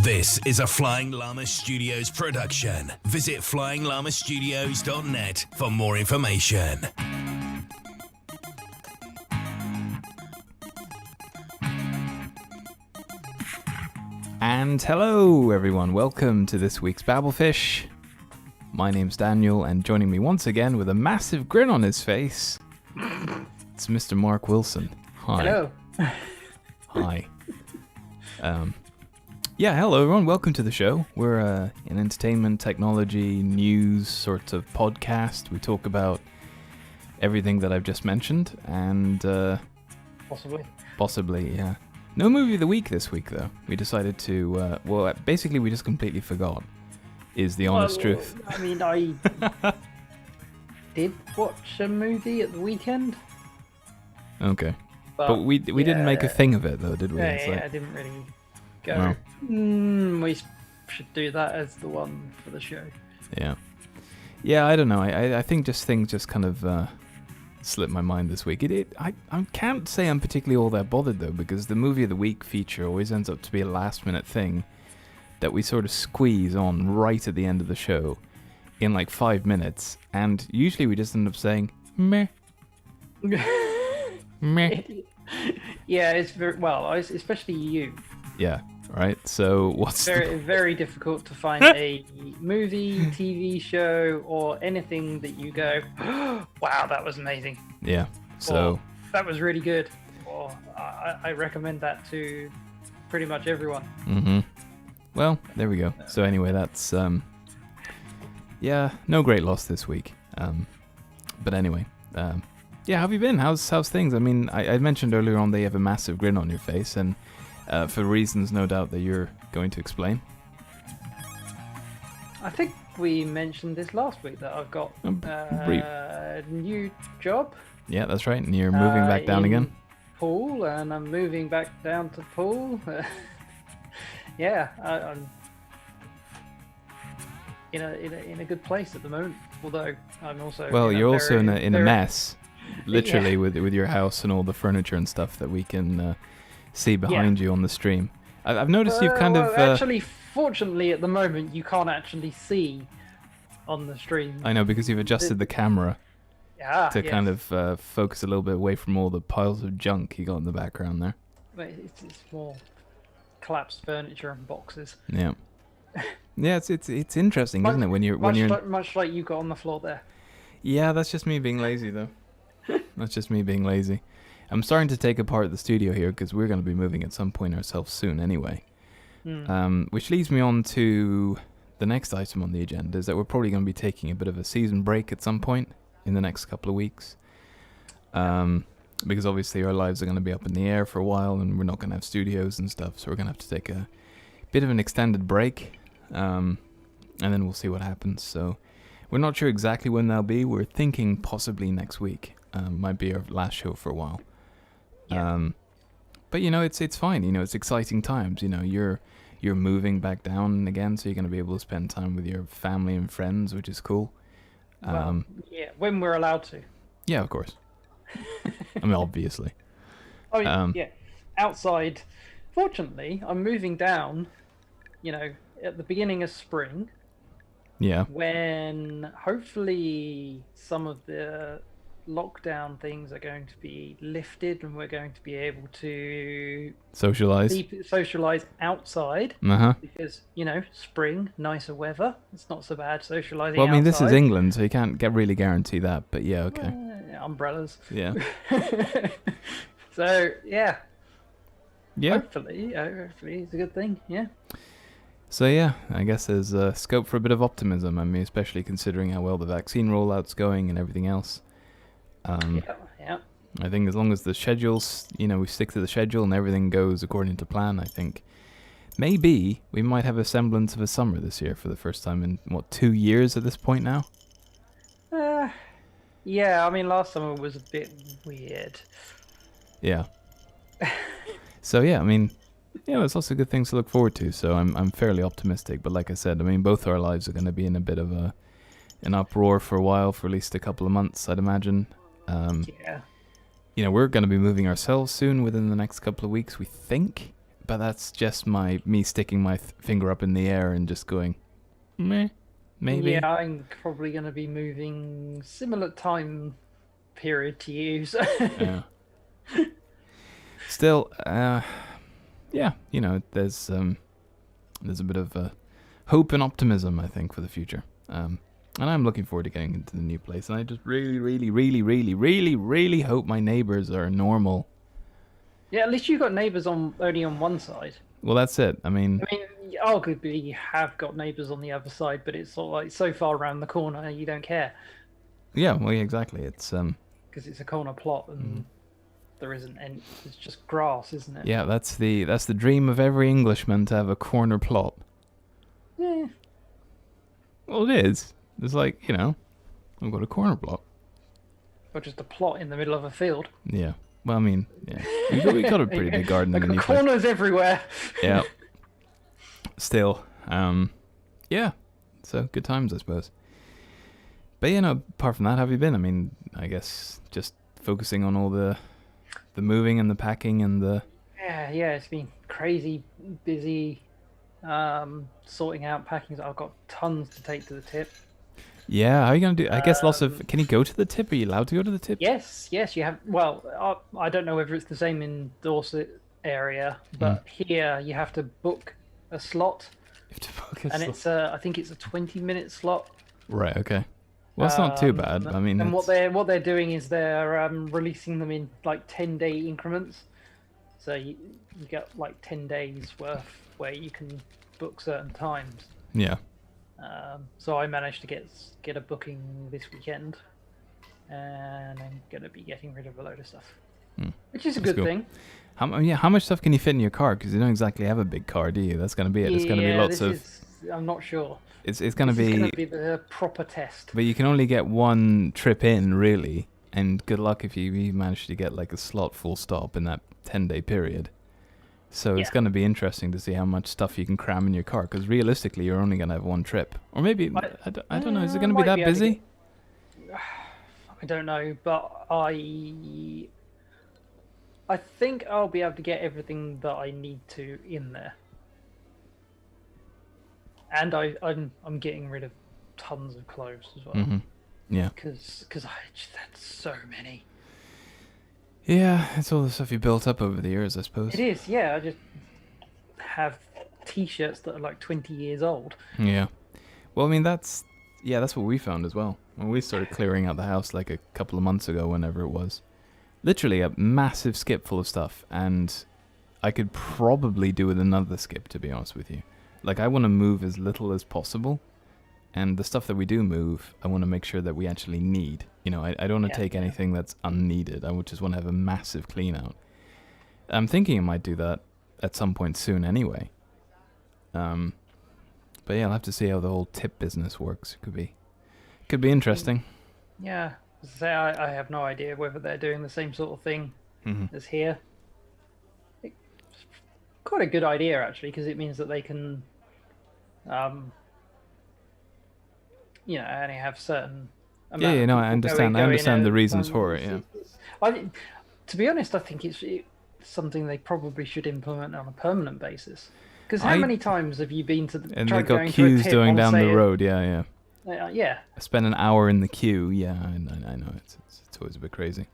This is a Flying Llama Studios production. Visit flyinglamastudios.net for more information. And hello everyone, welcome to this week's Babblefish. My name's Daniel, and joining me once again with a massive grin on his face, it's Mr. Mark Wilson. Hi. Hello. Hi. Yeah, hello everyone, welcome to the show. We're an entertainment, technology, news sort of podcast. We talk about everything that I've just mentioned, and Possibly, yeah. No movie of the week this week, though. We decided to, basically we just completely forgot, is the honest truth. I mean, I did watch a movie at the weekend. Okay. But we didn't make a thing of it, though, did we? I didn't really go, we should do that as the one for the show. Yeah. Yeah, I don't know. I think just things just kind of slipped my mind this week. I can't say I'm particularly all that bothered, though, because the movie of the week feature always ends up to be a last-minute thing that we sort of squeeze on right at the end of the show in like 5 minutes, and usually we just end up saying, meh. Meh. Yeah, it's very, especially you. Yeah, right. So what's very, very difficult to find a movie, TV show, or anything that you go, wow, that was amazing. Yeah. So that was really good. Or I recommend that to pretty much everyone. Mm-hmm. Well, there we go. So anyway, that's no great loss this week. But anyway, yeah, how have you been? How's things? I mean, I mentioned earlier on that you have a massive grin on your face, and for reasons no doubt that you're going to explain. I think we mentioned this last week that I've got a new job. Yeah, that's right. And you're moving back down again? Poole, and I'm moving back down to Poole. Yeah, I'm in a good place at the moment. Although I'm also you're also in a mess, literally, with your house and all the furniture and stuff that we can see behind you on the stream. I've noticed you've kind of actually, fortunately, at the moment you can't actually see on the stream. I know, because you've adjusted the camera to kind of focus a little bit away from all the piles of junk you got in the background there. But it's more collapsed furniture and boxes. Yeah. Yeah, it's interesting, isn't it? When you're much like you got on the floor there. Yeah, that's just me being lazy, though. That's just me being lazy. I'm starting to take apart the studio here because we're going to be moving at some point ourselves soon, anyway. Which leads me on to the next item on the agenda, is that we're probably going to be taking a bit of a season break at some point in the next couple of weeks. Because obviously our lives are going to be up in the air for a while, and we're not going to have studios and stuff, so we're going to have to take a bit of an extended break, and then we'll see what happens. So we're not sure exactly when that'll be. We're thinking possibly next week. Might be our last show for a while. Yeah. But it's fine. It's exciting times. You're moving back down again, so you're going to be able to spend time with your family and friends, which is cool. When we're allowed to. Yeah, of course. I mean, obviously. Outside. Fortunately, I'm moving down, at the beginning of spring. Yeah. When hopefully some of the lockdown things are going to be lifted, and we're going to be able to socialize outside. Because spring, nicer weather. It's not so bad socializing. Well, I mean, outside. This is England, so you can't really guarantee that. But yeah, okay. Umbrellas. Yeah. So yeah. Yeah. Hopefully it's a good thing. Yeah. So yeah, I guess there's scope for a bit of optimism. I mean, especially considering how well the vaccine rollout's going and everything else. Yeah. I think as long as the schedules, we stick to the schedule and everything goes according to plan, I think maybe we might have a semblance of a summer this year for the first time in 2 years at this point now. Yeah. I mean, last summer was a bit weird. Yeah. So yeah, I mean, there's lots of good things to look forward to. So I'm fairly optimistic. But like I said, I mean, both our lives are going to be in a bit of an uproar for a while, for at least a couple of months, I'd imagine. Yeah. We're going to be moving ourselves soon within the next couple of weeks, we think. but that's just me sticking my finger up in the air and just going, meh, maybe. Yeah, I'm probably going to be moving similar time period to you. So. Yeah. Still, yeah, there's a bit of hope and optimism, I think, for the future. And I'm looking forward to getting into the new place. And I just really, really, really, really, really, really hope my neighbors are normal. Yeah, at least you got neighbors only on one side. Well, that's it. I mean, arguably you have got neighbors on the other side, but it's sort of like so far around the corner you don't care. Yeah, well, exactly. It's because it's a corner plot and there isn't any. It's just grass, isn't it? Yeah, that's the dream of every Englishman, to have a corner plot. Yeah. Well, it is. It's like, I've got a corner plot. Or just a plot in the middle of a field. Yeah. Well, I mean, yeah. We got a pretty big garden in the new place. Corners everywhere. Yeah. Still, yeah. So good times, I suppose. But apart from that, how have you been? I mean, I guess just focusing on all the moving and the packing and the. Yeah. It's been crazy busy. Sorting out packing. I've got tons to take to the tip. Yeah, how are you going to do? I guess lots of. Can you go to the tip? Are you allowed to go to the tip? Yes, you have. Well, I don't know whether it's the same in Dorset area, but here you have to book a slot. You have to book a slot. And it's I think it's a 20-minute slot. Right. Okay. Well, it's not too bad. I mean, and what they're doing is they're releasing them in like 10-day increments. So you get like 10 days worth where you can book certain times. Yeah. So I managed to get a booking this weekend, and I'm gonna be getting rid of a load of stuff, which is a good thing. How much stuff can you fit in your car? Because you don't exactly have a big car, do you? That's gonna be it. It's gonna be lots of. I'm not sure. It's gonna be the proper test. But you can only get one trip in, really, and good luck if you manage to get like a slot full stop in that 10-day period. So it's going to be interesting to see how much stuff you can cram in your car, because realistically, you're only going to have one trip. Or maybe, I don't know, is it going to be that busy? I don't know, but I think I'll be able to get everything that I need to in there. And I'm getting rid of tons of clothes as well. Mm-hmm. Yeah. Because I just had so many. Yeah, it's all the stuff you built up over the years, I suppose. It is, yeah. I just have T-shirts that are like 20 years old. Yeah. Well, I mean, that's what we found as well. When we started clearing out the house like a couple of months ago, whenever it was. Literally a massive skip full of stuff, and I could probably do with another skip, to be honest with you. Like, I want to move as little as possible, and the stuff that we do move, I want to make sure that we actually need. I don't want to take anything that's unneeded. I would just want to have a massive clean out. I'm thinking I might do that at some point soon anyway. But yeah, I'll have to see how the whole tip business works. It could be interesting. Yeah, I have no idea whether they're doing the same sort of thing as here. It's quite a good idea, actually, because it means that they can, only have certain. I understand the reasons for it. Yeah. To be honest, I think it's something they probably should implement on a permanent basis. Because how many times have you been to the and they got queues going down the road? Yeah. Yeah. I spent an hour in the queue. Yeah, I know. It's always a bit crazy.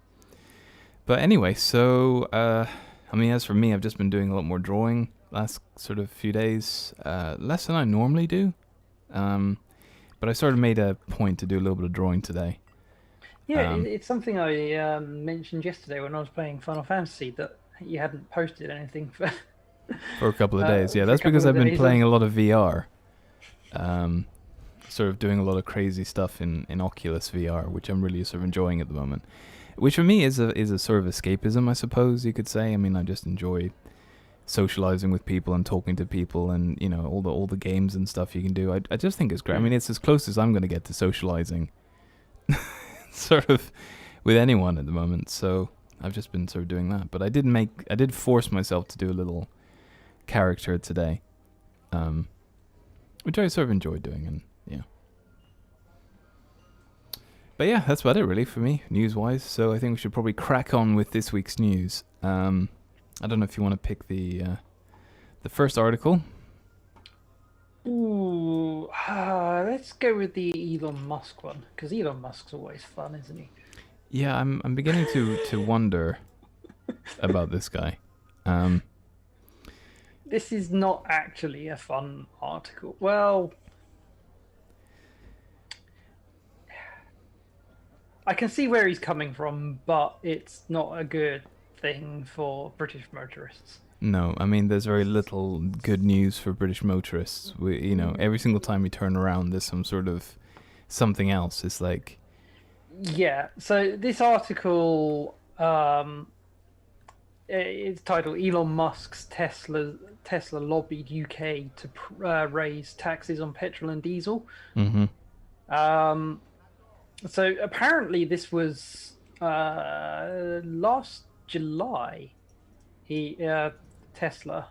But anyway, so as for me, I've just been doing a lot more drawing last sort of few days, less than I normally do. But I sort of made a point to do a little bit of drawing today. Yeah, it's something I mentioned yesterday when I was playing Final Fantasy, that you hadn't posted anything for a couple of days. Yeah, that's because I've been playing a lot of VR. Sort of doing a lot of crazy stuff in Oculus VR, which I'm really sort of enjoying at the moment. Which for me is a sort of escapism, I suppose you could say. I mean, I just enjoy socializing with people and talking to people, and all the games and stuff you can do. I just think it's great. I mean, it's as close as I'm going to get to socializing sort of with anyone at the moment, so I've just been sort of doing that. But I did force myself to do a little character today, which I sort of enjoyed doing, and yeah. But yeah, that's about it really for me, news-wise. So I think we should probably crack on with this week's news. I don't know if you want to pick the The first article. Ooh, let's go with the Elon Musk one, because Elon Musk's always fun, isn't he? Yeah, I'm beginning to wonder about this guy. This is not actually a fun article. Well, I can see where he's coming from, but it's not a good thing for British motorists. No, I mean, there's very little good news for British motorists. Every single time we turn around, there's some sort of something else. It's like... Yeah, so this article it's titled Elon Musk's Tesla lobbied UK to raise taxes on petrol and diesel. Mm-hmm. So apparently this was last July. Tesla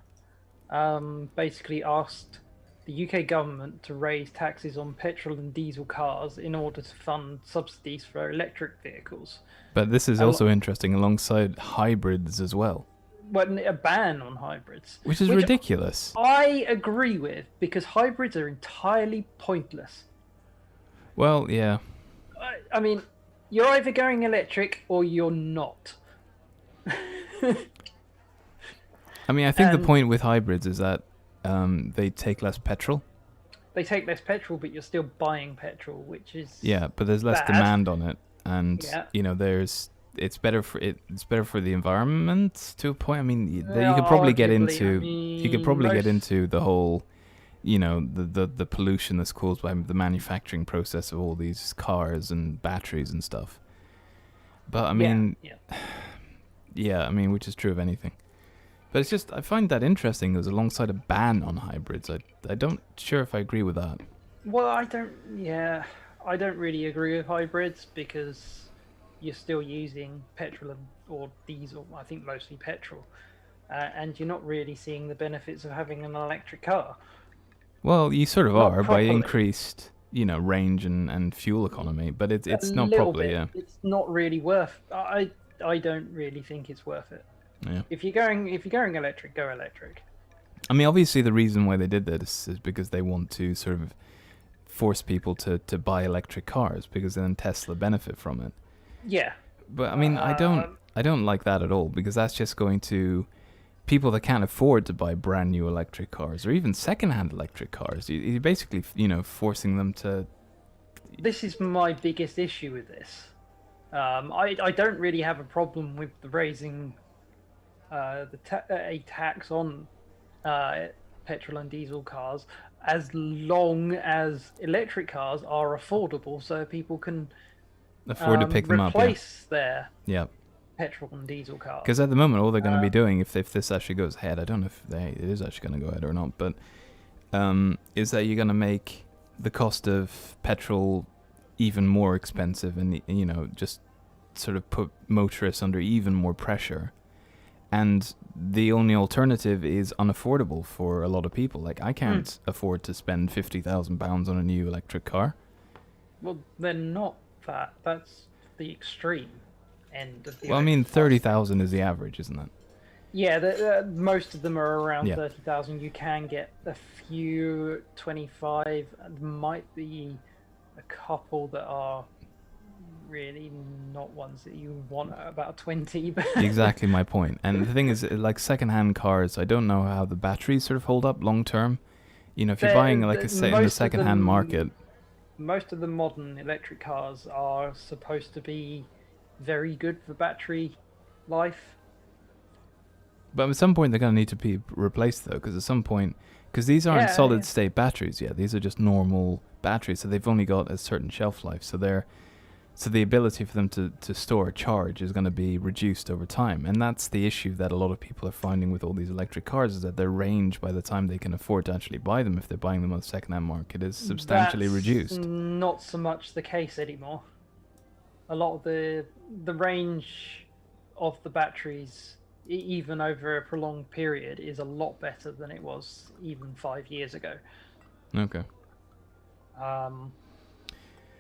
basically asked the UK government to raise taxes on petrol and diesel cars in order to fund subsidies for electric vehicles. But this is also interesting alongside hybrids as well. Well, a ban on hybrids. Which is ridiculous. I agree with, because hybrids are entirely pointless. Well, yeah. I mean, you're either going electric or you're not. I mean, I think the point with hybrids is that they take less petrol. They take less petrol, but you're still buying petrol, which is but there's less demand on it, and it's better for the environment to a point. I mean, you could probably get into the whole, the pollution that's caused by the manufacturing process of all these cars and batteries and stuff. But I mean, I mean, which is true of anything. But it's just, I find that interesting as alongside a ban on hybrids. I don't sure if I agree with that. Well, I don't really agree with hybrids, because you're still using petrol or diesel, I think mostly petrol, and you're not really seeing the benefits of having an electric car. Well, you sort of are by increased, range and fuel economy, but it's not properly, It's not really worth, I don't really think it's worth it. Yeah. If you're going electric, go electric. I mean, obviously the reason why they did this is because they want to sort of force people to buy electric cars, because then Tesla benefit from it. Yeah. But I mean, I don't like that at all, because that's just going to people that can't afford to buy brand new electric cars or even secondhand electric cars. You're basically, forcing them to. This is my biggest issue with this. I don't really have a problem with the raising a tax on petrol and diesel cars, as long as electric cars are affordable, so people can afford to pick them up. Replace their Yep. petrol and diesel cars. Because at the moment, all they're going to be doing, if this actually goes ahead, I don't know if it is actually going to go ahead or not, but is that you're going to make the cost of petrol even more expensive, and just sort of put motorists under even more pressure. And the only alternative is unaffordable for a lot of people. Like, I can't afford to spend £50,000 on a new electric car. Well, they're not that. That's the extreme end of the. Well, I mean, 30,000 is the average, isn't it? Yeah, most of them are around 30,000. You can get a few 25. There might be a couple that are really not ones that you want at about 20. Exactly my point. And the thing is, like second-hand cars, I don't know how the batteries sort of hold up long term. If you're buying in the second-hand market, most of the modern electric cars are supposed to be very good for battery life. But at some point they're going to need to be replaced, though, because at some point, because these aren't solid-state batteries yet. These are just normal batteries, so they've only got a certain shelf life. So the ability for them to store a charge is going to be reduced over time. And that's the issue that a lot of people are finding with all these electric cars, is that their range, by the time they can afford to actually buy them, if they're buying them on the second-hand market, is substantially reduced. Not so much the case anymore. A lot of the range of the batteries, even over a prolonged period, is a lot better than it was even 5 years ago. Okay.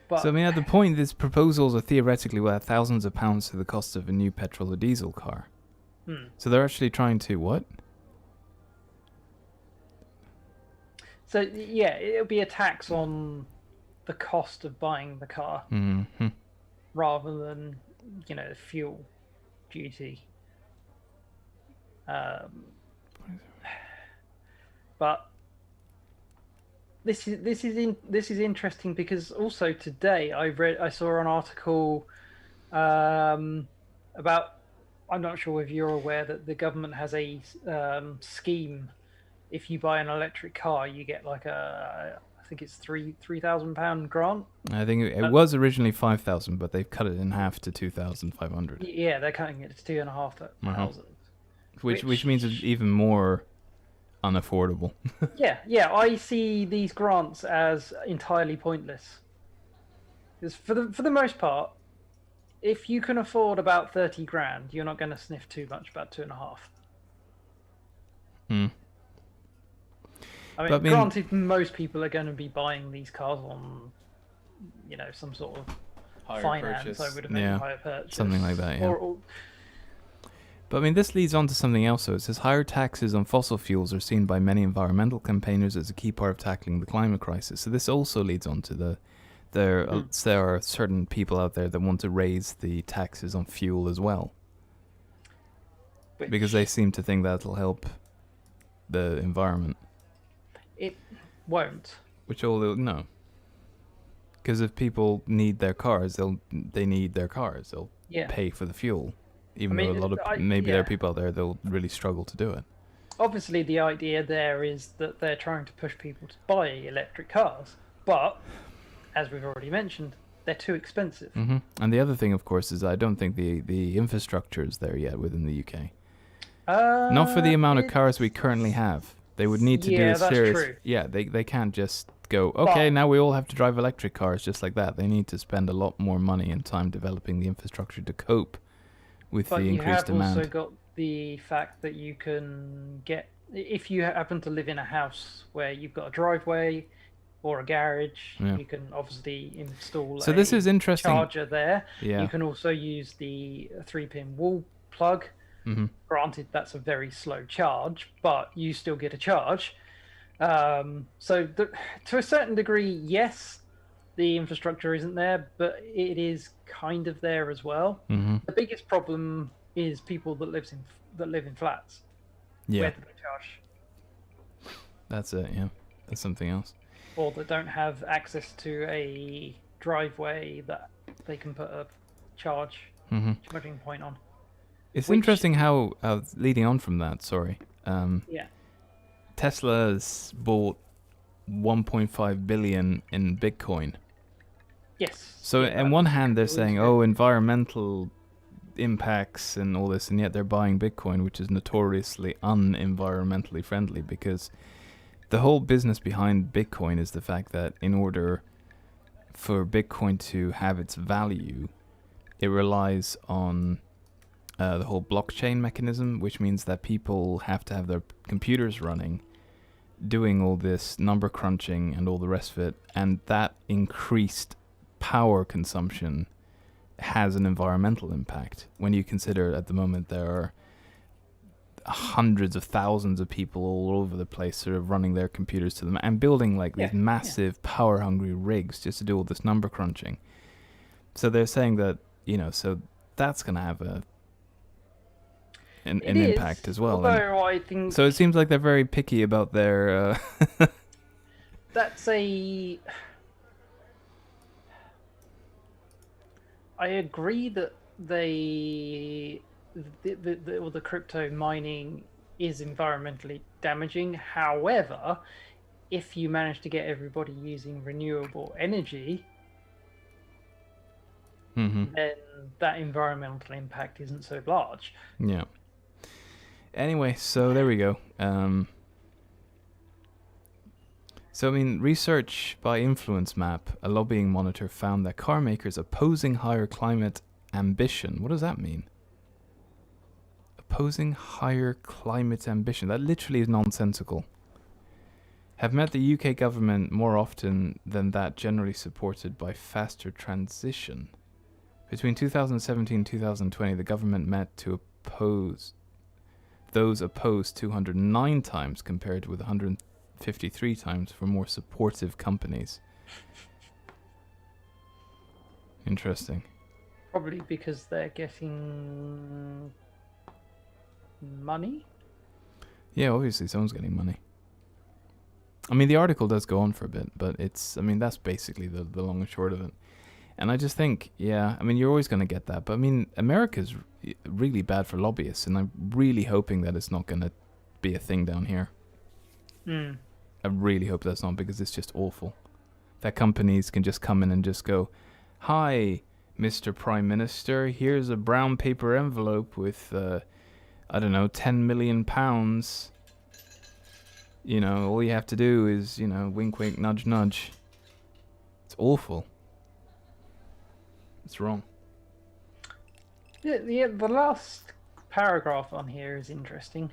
But, so, I mean, at the point, these proposals are theoretically worth thousands of pounds to the cost of a new petrol or diesel car. So they're actually trying to what? So yeah, it'll be a tax on the cost of buying the car rather than fuel duty. But this is interesting because also today I saw an article about. I'm not sure if you're aware that the government has a scheme. If you buy an electric car, you get like I think it's £3,000 grant. I think it was originally 5,000, but they've cut it in half to 2,500. Yeah, they're cutting it to 2,500. Which means it's even more unaffordable. yeah. I see these grants as entirely pointless. Because for the most part, if you can afford about 30 grand, you're not going to sniff too much about 2.5. I mean, granted, most people are going to be buying these cars on, some sort of higher finance. Purchase. I would imagine higher purchase, something like that. Yeah. Or, but I mean, this leads on to something else. So it says higher taxes on fossil fuels are seen by many environmental campaigners as a key part of tackling the climate crisis. So this also leads on to there are certain people out there that want to raise the taxes on fuel as well, because they seem to think that'll help the environment. It won't. Which no. Because if people need their cars, they need their cars. They'll pay for the fuel. Even though a lot of there are people out there that'll really struggle to do it. Obviously, the idea there is that they're trying to push people to buy electric cars, but as we've already mentioned, they're too expensive. And the other thing, of course, is I don't think the infrastructure is there yet within the UK. Not for the amount of cars we currently have. They would need to do a serious. True. Yeah, they can't just go, okay, now we all have to drive electric cars just like that. They need to spend a lot more money and time developing the infrastructure to cope with the increased demand. But you have also got the fact that you can get, if you happen to live in a house where you've got a driveway or a garage, you can obviously install this is interesting. Charger there. Yeah. You can also use the 3-pin wall plug. Granted, that's a very slow charge, but you still get a charge. To a certain degree, yes, the infrastructure isn't there, but it is kind of there as well. The biggest problem is people that live in flats. Yeah. Where do they charge? That's it. Yeah, that's something else. Or that don't have access to a driveway that they can put a charging point on. It's interesting how, leading on from that, Tesla's bought 1.5 billion in Bitcoin. Yes. So on one hand, they're saying, environmental impacts and all this, and yet they're buying Bitcoin, which is notoriously un-environmentally friendly, because the whole business behind Bitcoin is the fact that in order for Bitcoin to have its value, it relies on the whole blockchain mechanism, which means that people have to have their computers running, doing all this number crunching and all the rest of it, and that increased power consumption has an environmental impact. When you consider at the moment there are hundreds of thousands of people all over the place sort of running their computers to them and building like these massive power-hungry rigs just to do all this number crunching. So they're saying that, so that's going to have an impact as well. I think so it seems like they're very picky about their... I agree that the crypto mining is environmentally damaging. However, if you manage to get everybody using renewable energy, then that environmental impact isn't so large. Yeah. Anyway, so there we go. So, research by Influence Map, a lobbying monitor, found that car makers opposing higher climate ambition. What does that mean? Opposing higher climate ambition. That literally is nonsensical. Have met the UK government more often than that generally supported by faster transition. Between 2017 and 2020, the government met to oppose those opposed 209 times compared with 53 times for more supportive companies. Interesting. Probably because they're getting money? Yeah, obviously someone's getting money. I mean, the article does go on for a bit, but that's basically the long and short of it. And I just think, yeah, I mean, you're always going to get that. But I mean, America's really bad for lobbyists, and I'm really hoping that it's not going to be a thing down here. I really hope that's not, because it's just awful. That companies can just come in and just go, "Hi, Mr. Prime Minister, here's a brown paper envelope with, I don't know, £10 million. You know, all you have to do is, you know, wink, wink, nudge, nudge." It's awful. It's wrong. Yeah, the last paragraph on here is interesting.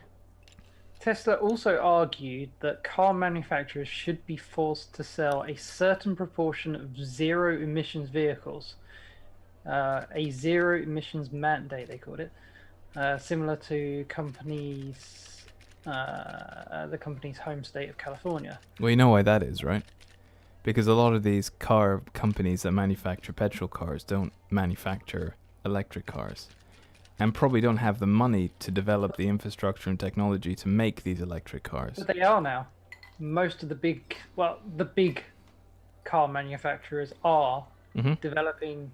Tesla also argued that car manufacturers should be forced to sell a certain proportion of zero-emissions vehicles. A zero-emissions mandate, they called it. Similar to the company's home state of California. Well, you know why that is, right? Because a lot of these car companies that manufacture petrol cars don't manufacture electric cars, and probably don't have the money to develop the infrastructure and technology to make these electric cars. But they are now. Most of the big car manufacturers are developing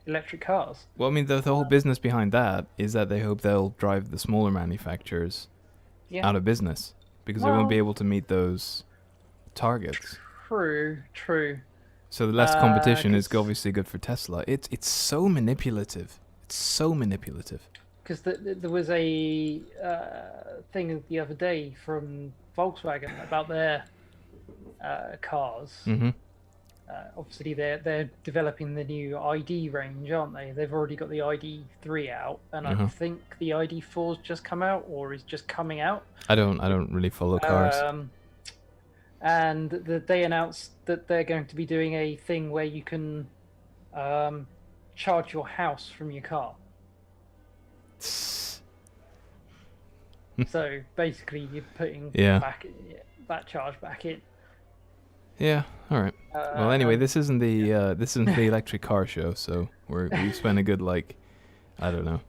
electric cars. Well, I mean, the whole business behind that is that they hope they'll drive the smaller manufacturers out of business, because they won't be able to meet those targets. True. So the less competition is obviously good for Tesla. It's so manipulative. It's so manipulative. Because there was a thing the other day from Volkswagen about their cars. Obviously, they're developing the new ID range, aren't they? They've already got the ID3 out, and I think the ID4's just come out, or is just coming out. I don't really follow cars. And they announced that they're going to be doing a thing where you can charge your house from your car. So basically, you're putting that charge back in. Yeah. All right. Well, anyway, this isn't the electric car show, so we've spent a good, like, I don't know,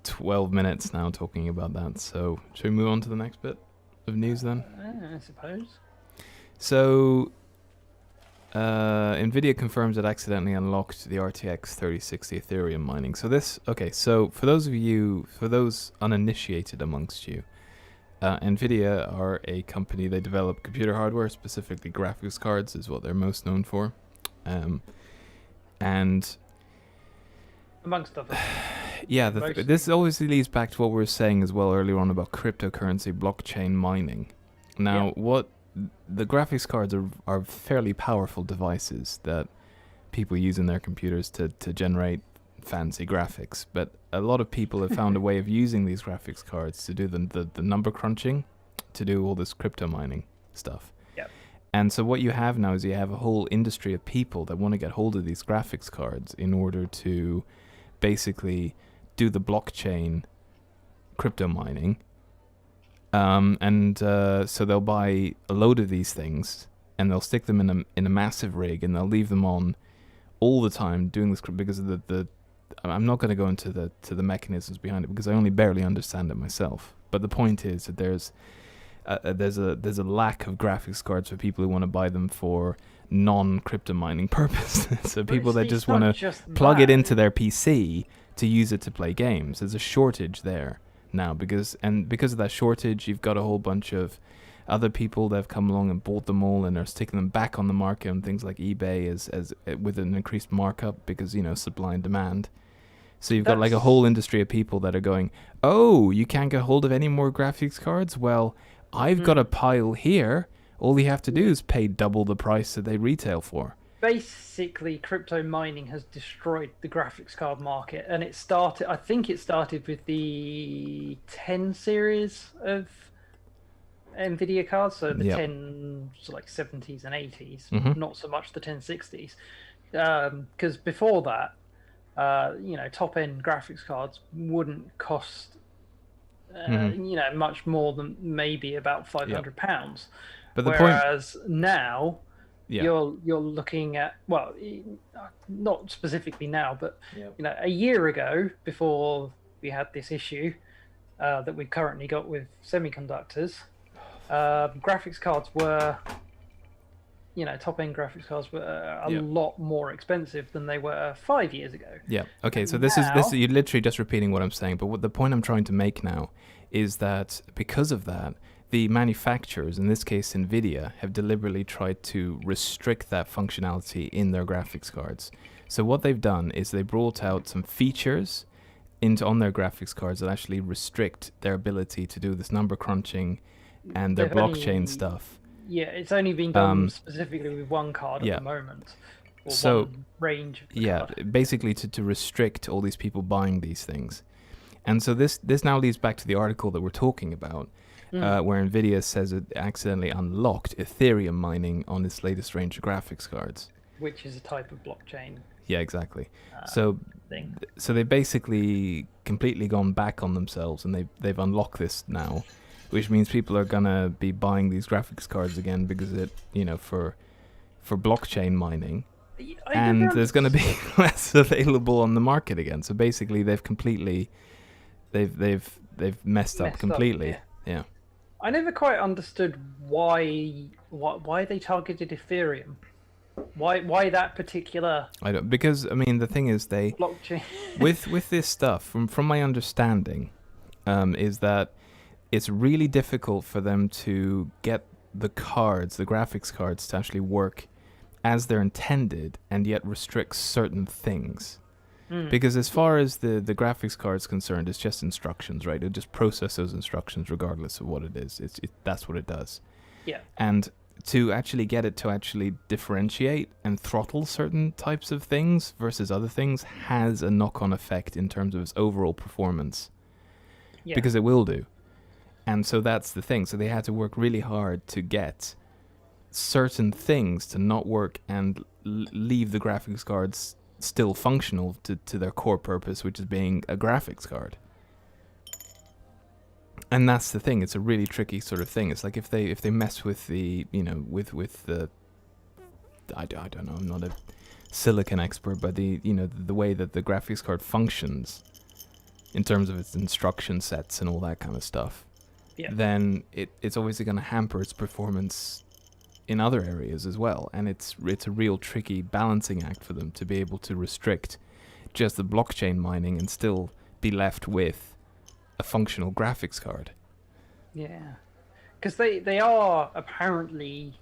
12 minutes now talking about that. So should we move on to the next bit of news then? I suppose. So, NVIDIA confirms it accidentally unlocked the RTX 3060 Ethereum mining. So so for those uninitiated amongst you, NVIDIA are a company. They develop computer hardware, specifically graphics cards is what they're most known for. And amongst others. Yeah, this obviously leads back to what we were saying as well earlier on about cryptocurrency, blockchain mining. Now, what the graphics cards are fairly powerful devices that people use in their computers to generate fancy graphics, but a lot of people have found a way of using these graphics cards to do the number crunching, to do all this crypto mining stuff. Yep. And so what you have now is you have a whole industry of people that want to get hold of these graphics cards in order to basically do the blockchain crypto mining. So they'll buy a load of these things and they'll stick them in a massive rig and they'll leave them on all the time doing this because of the I'm not going to go into the mechanisms behind it because I only barely understand it myself. But the point is that there's a lack of graphics cards for people who want to buy them for non-crypto mining purposes. So people that just want to plug it into their PC to use it to play games. There's a shortage there now because of that shortage, you've got a whole bunch of other people that have come along and bought them all and are sticking them back on the market on things like eBay as with an increased markup because, supply and demand. So you've got like a whole industry of people that are going, oh, you can't get hold of any more graphics cards? Well, I've got a pile here. All you have to do is pay double the price that they retail for. Basically, crypto mining has destroyed the graphics card market, and I think it started with the 10 series of NVIDIA cards, so the 10 like 70s and 80s, not so much the 1060s. Because before that, top-end graphics cards wouldn't cost much more than maybe about £500. But Whereas now, yeah. you're looking at, well, not specifically now, but a year ago, before we had this issue that we've currently got with semiconductors, graphics cards were, top-end graphics cards were a lot more expensive than they were 5 years ago. Yeah. Okay. So this is you're literally just repeating what I'm saying. But the point I'm trying to make now is that because of that, the manufacturers, in this case Nvidia, have deliberately tried to restrict that functionality in their graphics cards. So what they've done is they brought out some features on their graphics cards that actually restrict their ability to do this number crunching and their blockchain stuff. Yeah, it's only been done specifically with one card at the moment. Or one range of card. Basically to restrict all these people buying these things. And so this now leads back to the article that we're talking about, where Nvidia says it accidentally unlocked Ethereum mining on its latest range of graphics cards. Which is a type of blockchain. Yeah, exactly. So they've basically completely gone back on themselves, and they've unlocked this now, which means people are gonna be buying these graphics cards again because for blockchain mining, and there's gonna be less available on the market again. So basically, they've messed up completely. Yeah. I never quite understood why they targeted Ethereum. Why that particular? I don't, because the thing is blockchain with this stuff from my understanding, is that it's really difficult for them to get the graphics cards to actually work as they're intended, and yet restricts certain things. Because as far as the graphics card is concerned, it's just instructions, right? It just processes those instructions regardless of what it is. That's what it does. Yeah. And to actually get it to actually differentiate and throttle certain types of things versus other things has a knock-on effect in terms of its overall performance. Yeah. Because it will do. And so that's the thing. So they had to work really hard to get certain things to not work and leave the graphics cards still functional to their core purpose, which is being a graphics card. And that's the thing. It's a really tricky sort of thing. It's like if they mess with the with the I don't know. I'm not a silicon expert, but the way that the graphics card functions in terms of its instruction sets and all that kind of stuff. Yeah. Then it's obviously going to hamper its performance in other areas as well, and it's a real tricky balancing act for them to be able to restrict just the blockchain mining and still be left with a functional graphics card. Yeah, because they are apparently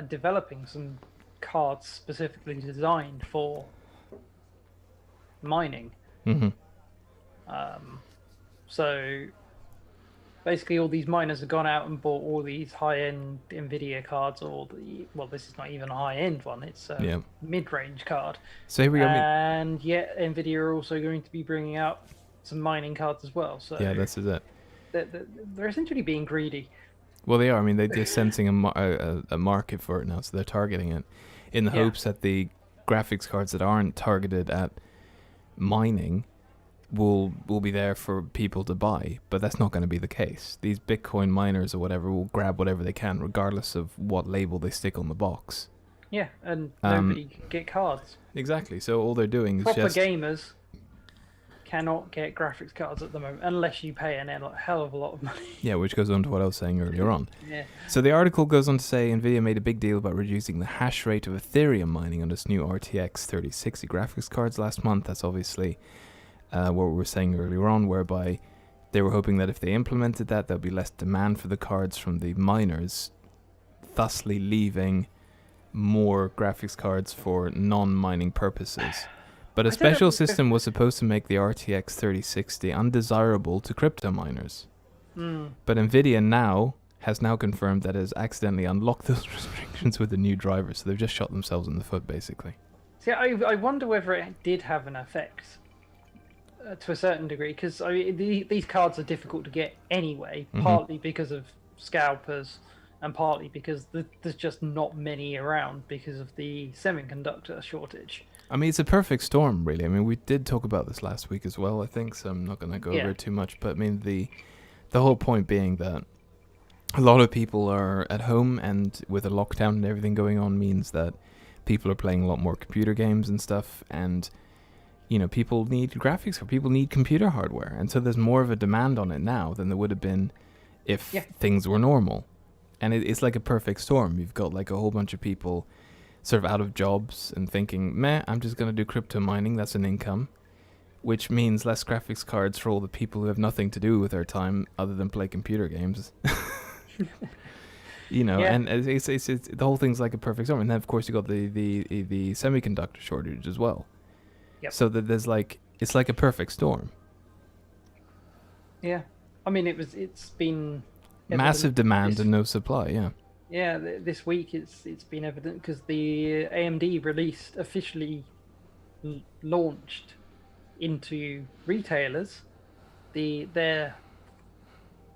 developing some cards specifically designed for mining. Mm-hmm. So basically, all these miners have gone out and bought all these high-end NVIDIA cards, this is not even a high-end one; it's a mid-range card. So here we go. And yet, NVIDIA are also going to be bringing out some mining cards as well. So yeah, this is it. They're essentially being greedy. Well, they are. They're sensing a market for it now, so they're targeting it in the hopes that the graphics cards that aren't targeted at mining will be there for people to buy, but that's not going to be the case. These Bitcoin miners or whatever will grab whatever they can, regardless of what label they stick on the box. Yeah, and nobody can get cards. Exactly. So all they're doing is proper gamers cannot get graphics cards at the moment unless you pay a hell of a lot of money. Yeah, which goes on to what I was saying earlier on. Yeah. So the article goes on to say Nvidia made a big deal about reducing the hash rate of Ethereum mining on its new RTX 3060 graphics cards last month. That's obviously what we were saying earlier on, whereby they were hoping that if they implemented that, there'll be less demand for the cards from the miners, thusly leaving more graphics cards for non-mining purposes. But a special system was supposed to make the RTX 3060 undesirable to crypto miners. But Nvidia has now confirmed that it has accidentally unlocked those restrictions with the new driver, so they've just shot themselves in the foot, basically. See, I wonder whether it did have an effect to a certain degree, because these cards are difficult to get anyway, partly because of scalpers and partly because there's just not many around because of the semiconductor shortage. It's a perfect storm, really. We did talk about this last week as well, I think, so I'm not going to go over it too much. But, the The whole point being that a lot of people are at home, and with a lockdown and everything going on means that people are playing a lot more computer games and stuff, and people need graphics, or people need computer hardware, and so there's more of a demand on it now than there would have been if things were normal. And it's like a perfect storm. You've got like a whole bunch of people sort of out of jobs and thinking, I'm just going to do crypto mining, that's an income, which means less graphics cards for all the people who have nothing to do with their time other than play computer games. And it's the whole thing's like a perfect storm. And then of course you got the semiconductor shortage as well. Yep. So that there's it's like a perfect storm. Yeah, I mean it's been massive demand and no supply. Yeah, this week it's been evident because the AMD officially launched into retailers their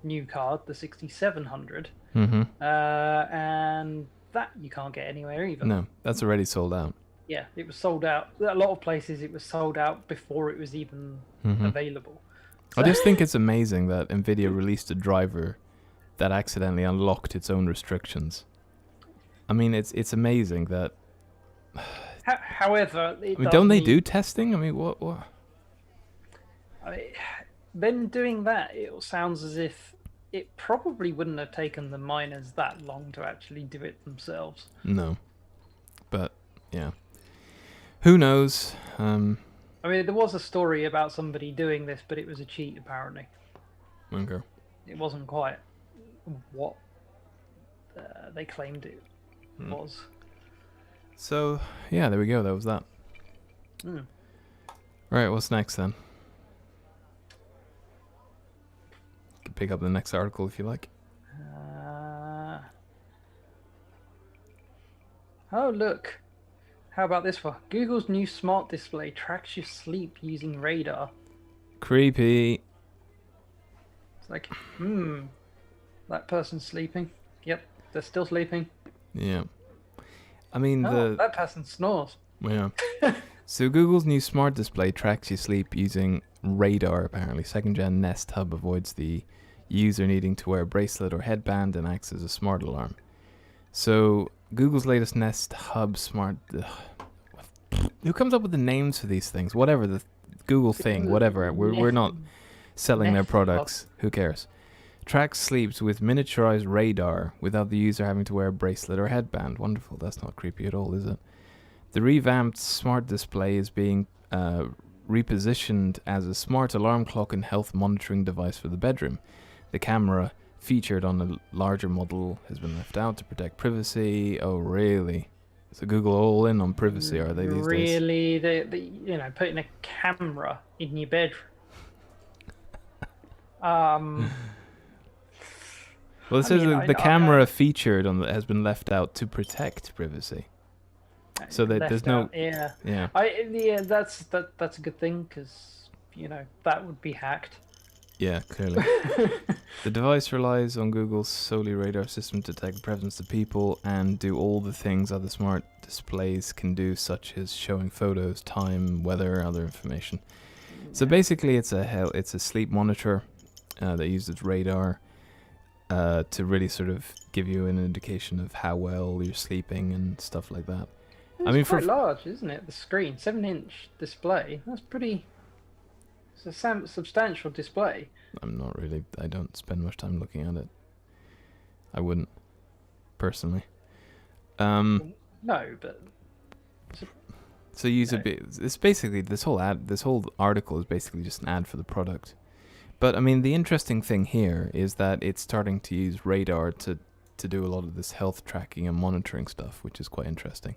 new card, the 6700, and that you can't get anywhere either. No, that's already sold out. Yeah, it was sold out. A lot of places it was sold out before it was even available. So I just think it's amazing that Nvidia released a driver that accidentally unlocked its own restrictions. I mean, it's amazing that. However, don't they do testing? I mean, what? Then doing that, it sounds as if it probably wouldn't have taken the miners that long to actually do it themselves. No, but yeah, who knows? I mean, there was a story about somebody doing this, but it was a cheat apparently. Okay. It wasn't quite what they claimed it was. So yeah, there we go. That was that. Right, what's next then? You can pick up the next article if you like. Oh look, how about this one? Google's new smart display tracks your sleep using radar. Creepy. It's like, that person's sleeping. Yep, they're still sleeping. Yeah. I mean, that person snores. Yeah. So Google's new smart display tracks your sleep using radar, apparently. Second-gen Nest Hub avoids the user needing to wear a bracelet or headband and acts as a smart alarm. So Google's latest Nest Hub smart... who comes up with the names for these things? Whatever, the Google thing, whatever. We're not selling their products. Who cares? Tracks sleeps with miniaturized radar without the user having to wear a bracelet or headband. Wonderful. That's not creepy at all, is it? The revamped smart display is being repositioned as a smart alarm clock and health monitoring device for the bedroom. The camera featured on a larger model has been left out to protect privacy. Oh, really? So Google all in on privacy, are they these days? Really? Putting a camera in your bedroom. Well, it says the camera featured on has been left out to protect privacy. So that there's no. That's a good thing because that would be hacked. Yeah, clearly. The device relies on Google's solely radar system to detect the presence of people and do all the things other smart displays can do, such as showing photos, time, weather, other information. So basically, it's a sleep monitor that uses radar to really sort of give you an indication of how well you're sleeping and stuff like that. It's quite large, isn't it? The screen, 7-inch display. That's pretty. It's a substantial display. I don't spend much time looking at it. I wouldn't, personally. No, but. So it's basically this whole article is basically just an ad for the product. But I mean, the interesting thing here is that it's starting to use radar to do a lot of this health tracking and monitoring stuff, which is quite interesting.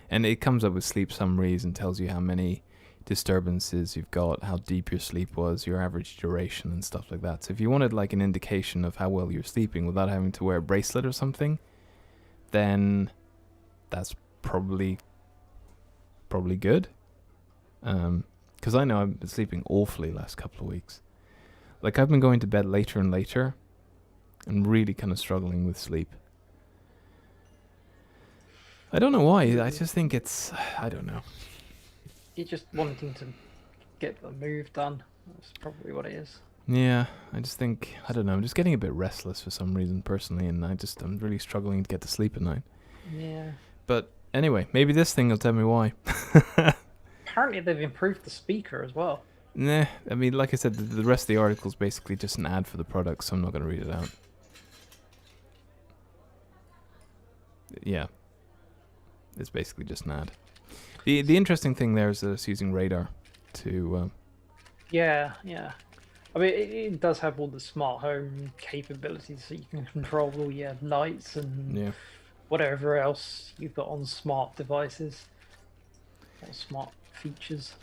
And it comes up with sleep summaries and tells you how many disturbances you've got, how deep your sleep was, your average duration and stuff like that. So if you wanted like an indication of how well you're sleeping without having to wear a bracelet or something, then that's probably good. Because I know I've been sleeping awfully last couple of weeks. Like I've been going to bed later and later and really kind of struggling with sleep. I don't know why. I just think I don't know. You're just wanting to get the move done. That's probably what it is. Yeah, I just think, I don't know, I'm just getting a bit restless for some reason personally, and I'm really struggling to get to sleep at night. Yeah. But anyway, maybe this thing will tell me why. Apparently they've improved the speaker as well. Nah, I mean, like I said, the rest of the article is basically just an ad for the product, so I'm not going to read it out. Yeah. It's basically just an ad. The interesting thing there is that it's using radar to... Yeah. I mean, it does have all the smart home capabilities, so you can control all your lights and whatever else you've got on smart devices, or smart features.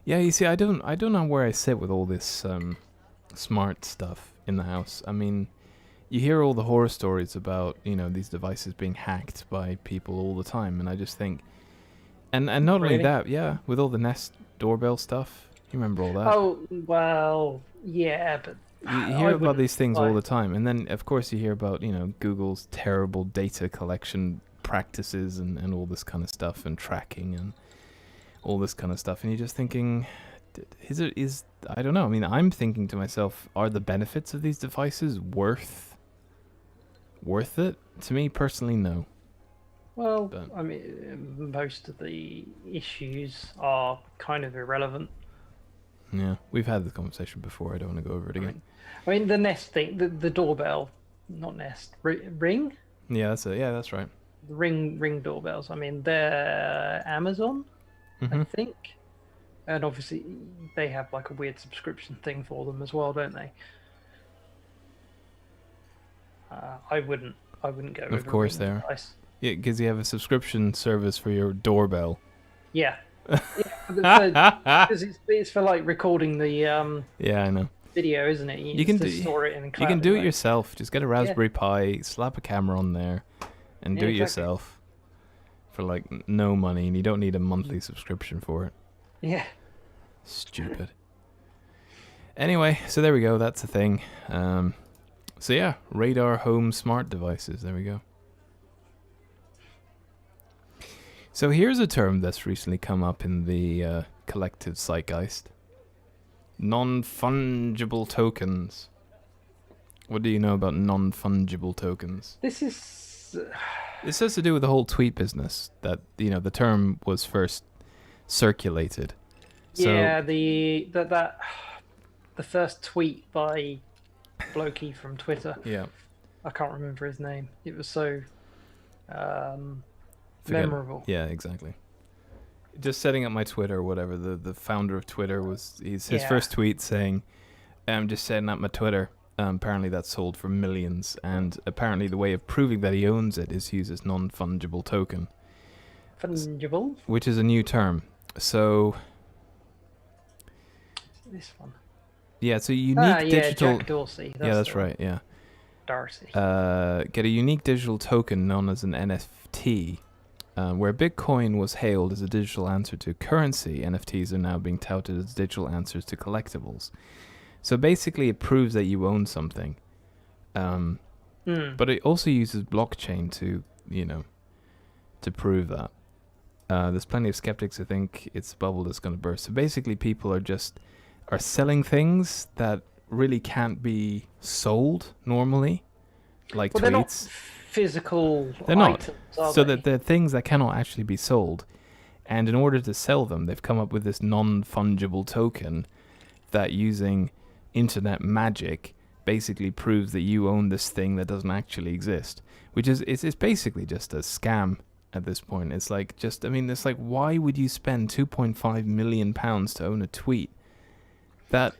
Yeah, you see, I don't know where I sit with all this smart stuff in the house. I mean, you hear all the horror stories about, these devices being hacked by people all the time, and I just think, and not only that, yeah, with all the Nest doorbell stuff. You remember all that? Oh, well, yeah, but you hear about these things all the time, and then of course you hear about Google's terrible data collection practices and all this kind of stuff, and tracking and all this kind of stuff, and you're just thinking, is I don't know. I mean, I'm thinking to myself, are the benefits of these devices worth it? To me personally, no. Well, I mean, most of the issues are kind of irrelevant. Yeah, we've had the conversation before. I don't want to go over it again. I mean, the Nest thing, the doorbell, not Nest, Ring? Yeah, that's it. Yeah, that's right. The Ring doorbells. I mean, they're Amazon, I think. And obviously, they have like a weird subscription thing for them as well, don't they? I wouldn't go with Of course they are. Yeah, because you have a subscription service for your doorbell. Yeah. Because it's for like recording the yeah, I know. video, isn't it? You can store it in the cloud. You can do it yourself. Just get a Raspberry Pi, slap a camera on there, and do it yourself for like no money, and you don't need a monthly subscription for it. Yeah. Stupid. Anyway, so there we go. That's the thing. So yeah, radar home smart devices. There we go. So here's a term that's recently come up in the collective zeitgeist. Non-fungible tokens. What do you know about non-fungible tokens? This has to do with the whole tweet business that, the term was first circulated. So, yeah, the first tweet by Blokey from Twitter. Yeah. I can't remember his name. It was so memorable. Yeah, exactly. Just setting up my Twitter or whatever, the founder of Twitter his first tweet saying, I'm just setting up my Twitter. Apparently that's sold for millions, and apparently the way of proving that he owns it is to use this non-fungible token. Fungible? Which is a new term. So... This one. Yeah, so unique digital... Jack Dorsey. That's right, yeah. Darcy. Get a unique digital token known as an NFT. Where Bitcoin was hailed as a digital answer to currency, NFTs are now being touted as digital answers to collectibles. So basically it proves that you own something. But it also uses blockchain to prove that. There's plenty of skeptics who think it's a bubble that's going to burst. So basically people are selling things that really can't be sold normally, like tweets. They're not physical they're items, not. So that they're things that cannot actually be sold. And in order to sell them, they've come up with this non-fungible token that, using internet magic, basically proves that you own this thing that doesn't actually exist. Which is it's basically just a scam at this point. It's like why would you spend £2.5 million to own a tweet that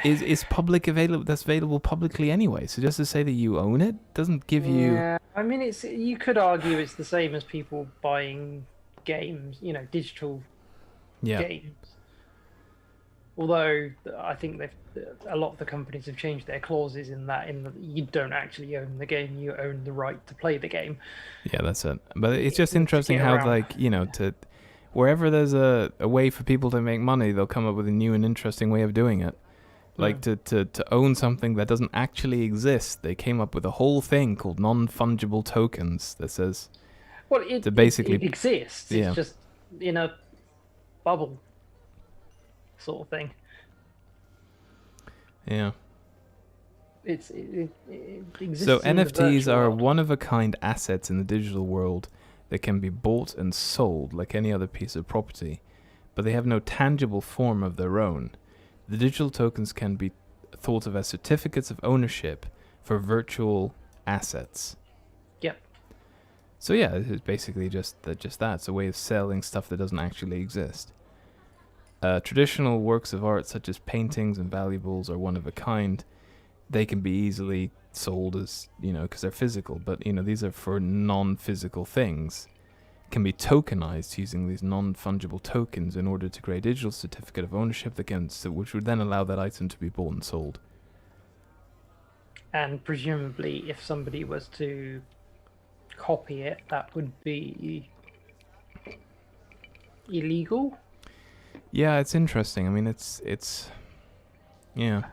is public available? That's available publicly anyway. So just to say that you own it doesn't give you. Yeah, I mean, you could argue it's the same as people buying games, digital games. Although I think a lot of the companies have changed their clauses in that you don't actually own the game, you own the right to play the game. Yeah, that's it. But it's just interesting how to wherever there's a way for people to make money, they'll come up with a new and interesting way of doing it. Like to own something that doesn't actually exist, they came up with a whole thing called non-fungible tokens that says, it exists. It's just in a bubble sort of thing. Yeah. It exists. So in the NFTs virtual are world. one-of-a-kind assets in the digital world that can be bought and sold like any other piece of property, but they have no tangible form of their own. The digital tokens can be thought of as certificates of ownership for virtual assets. Yep. So yeah, it's basically just that. It's a way of selling stuff that doesn't actually exist. Traditional works of art such as paintings and valuables are one of a kind. They can be easily sold as, because they're physical, but these are for non-physical things. Can be tokenized using these non-fungible tokens in order to create a digital certificate of ownership which would then allow that item to be bought and sold. And presumably, if somebody was to copy it, that would be illegal. Yeah, it's interesting. I mean, it's yeah.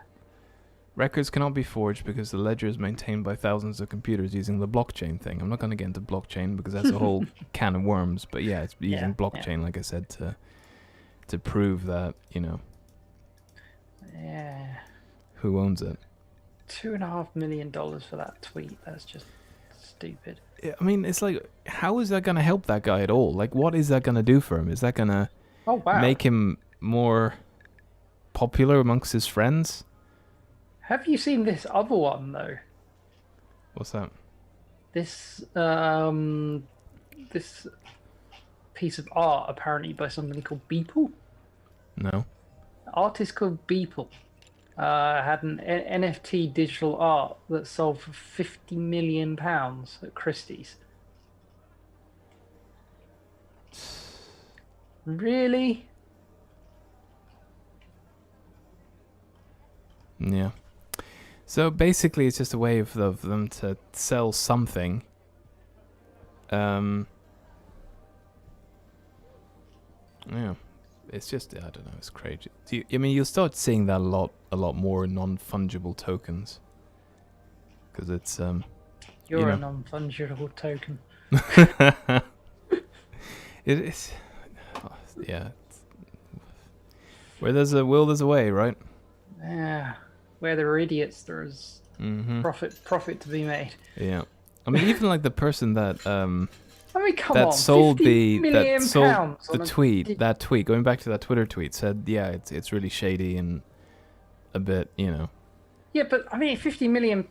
Records cannot be forged because the ledger is maintained by thousands of computers using the blockchain thing. I'm not going to get into blockchain because that's a whole can of worms. But yeah, it's using blockchain, like I said, to prove that, Yeah. who owns it. $2.5 million for that tweet. That's just stupid. I mean, it's like, how is that going to help that guy at all? Like, what is that going to do for him? Is that going to make him more popular amongst his friends? Have you seen this other one though? What's that? This this piece of art apparently by somebody called Beeple. No. An artist called Beeple had an NFT digital art that sold for £50 million at Christie's. Really? Yeah. So basically, it's just a way of them to sell something. Yeah. It's just, I don't know, it's crazy. You'll start seeing that a lot more in non-fungible tokens. Because it's, You're a non-fungible token. It is, yeah. Where there's a will, there's a way, right? Yeah. Where there are idiots, there's profit to be made. Yeah. I mean, even like the person that come that on, sold that tweet, going back to that Twitter tweet, said, yeah, it's really shady and a bit, Yeah, but I mean, £50 million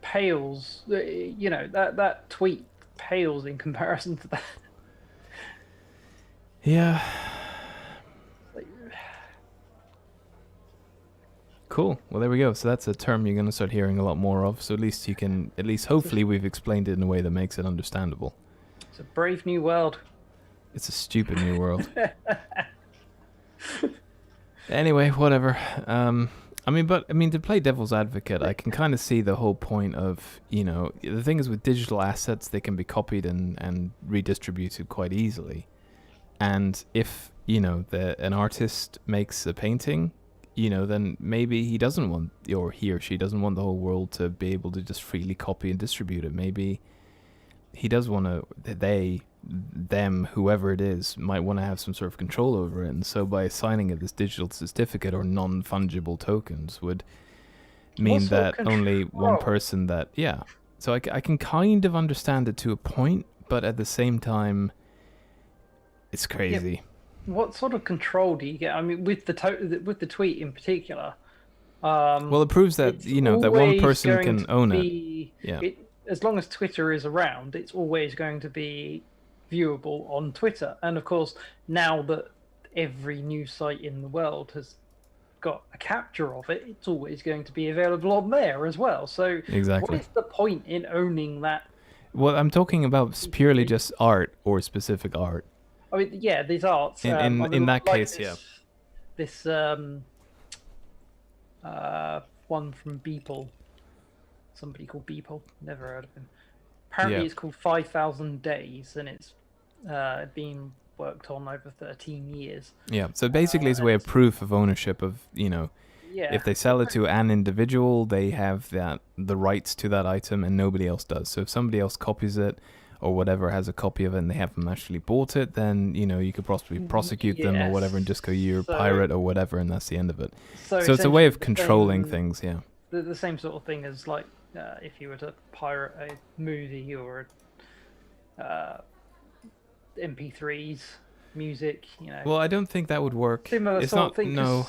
pales. That tweet pales in comparison to that. Yeah. Cool. Well, there we go. So that's a term you're going to start hearing a lot more of. So at least hopefully we've explained it in a way that makes it understandable. It's a brave new world. It's a stupid new world. Anyway, whatever. To play devil's advocate, I can kind of see the whole point of, the thing is with digital assets, they can be copied and redistributed quite easily. And if, an artist makes a painting, then maybe he doesn't want, or he or she doesn't want the whole world to be able to just freely copy and distribute it. Maybe he does want to, them, whoever it is, might want to have some sort of control over it. And so by assigning it this digital certificate or non-fungible tokens would mean that only one person that, yeah. So I can kind of understand it to a point, but at the same time, it's crazy. Yeah. What sort of control do you get? I mean, with the tweet in particular. Well, it proves that that one person can own it. Yeah. As long as Twitter is around, it's always going to be viewable on Twitter. And of course, now that every news site in the world has got a capture of it, it's always going to be available on there as well. So exactly. What is the point in owning that? Well, I'm talking about purely just art or specific art. I mean, yeah, these arts. In that case, yeah. This one from Beeple, somebody called Beeple. Never heard of him. Apparently, it's called 5,000 Days, and it's been worked on over 13 years. Yeah. So basically, it's a way of proof of ownership of if they sell it to an individual, they have the rights to that item, and nobody else does. So if somebody else copies it, or whatever has a copy of it and they haven't actually bought it, then, you could possibly prosecute them or whatever and just go, you're a pirate or whatever, and that's the end of it. So it's a way of controlling things, yeah. The same sort of thing as, like, if you were to pirate a movie or MP3s, music, Well, I don't think that would work. Similar it's sort not. of thing, No,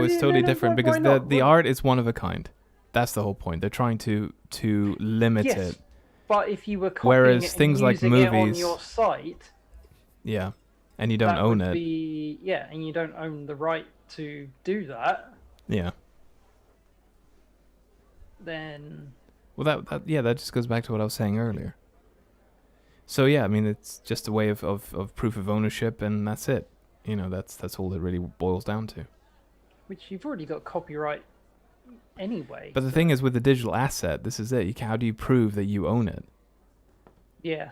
it's totally different because the art is one of a kind. That's the whole point. They're trying to limit it. But if you were copying it and using it on your site, yeah, and you don't own it. And you don't own the right to do that. Yeah. Then. Well, that just goes back to what I was saying earlier. So yeah, I mean, it's just a way of proof of ownership, and that's it. That's all it really boils down to. Which you've already got copyright anyway. But the thing is, with the digital asset, this is it. How do you prove that you own it? Yeah.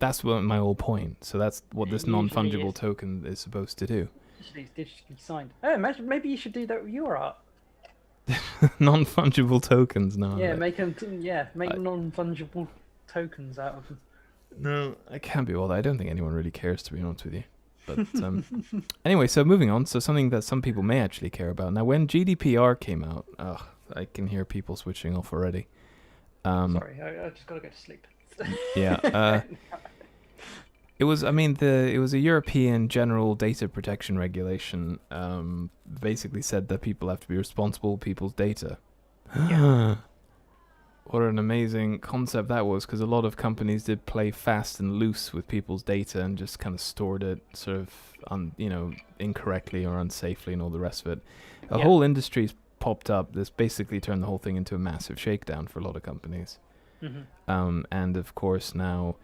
That's my whole point. So that's what this non-fungible token is supposed to do. Usually it's digitally signed. Oh, imagine, maybe you should do that with your art. Non-fungible tokens, no. Yeah, make non-fungible tokens out of them. No, I can't be all that. I don't think anyone really cares, to be honest with you. But anyway, so moving on. So something that some people may actually care about. Now, when GDPR came out, I can hear people switching off already. Sorry, I just got to go to sleep. Yeah. It was a European General Data Protection Regulation. Basically said that people have to be responsible for people's data. Yeah. What an amazing concept that was, because a lot of companies did play fast and loose with people's data and just kind of stored it sort of, incorrectly or unsafely and all the rest of it. A whole industry's popped up. This basically turned the whole thing into a massive shakedown for a lot of companies. Mm-hmm. And of course now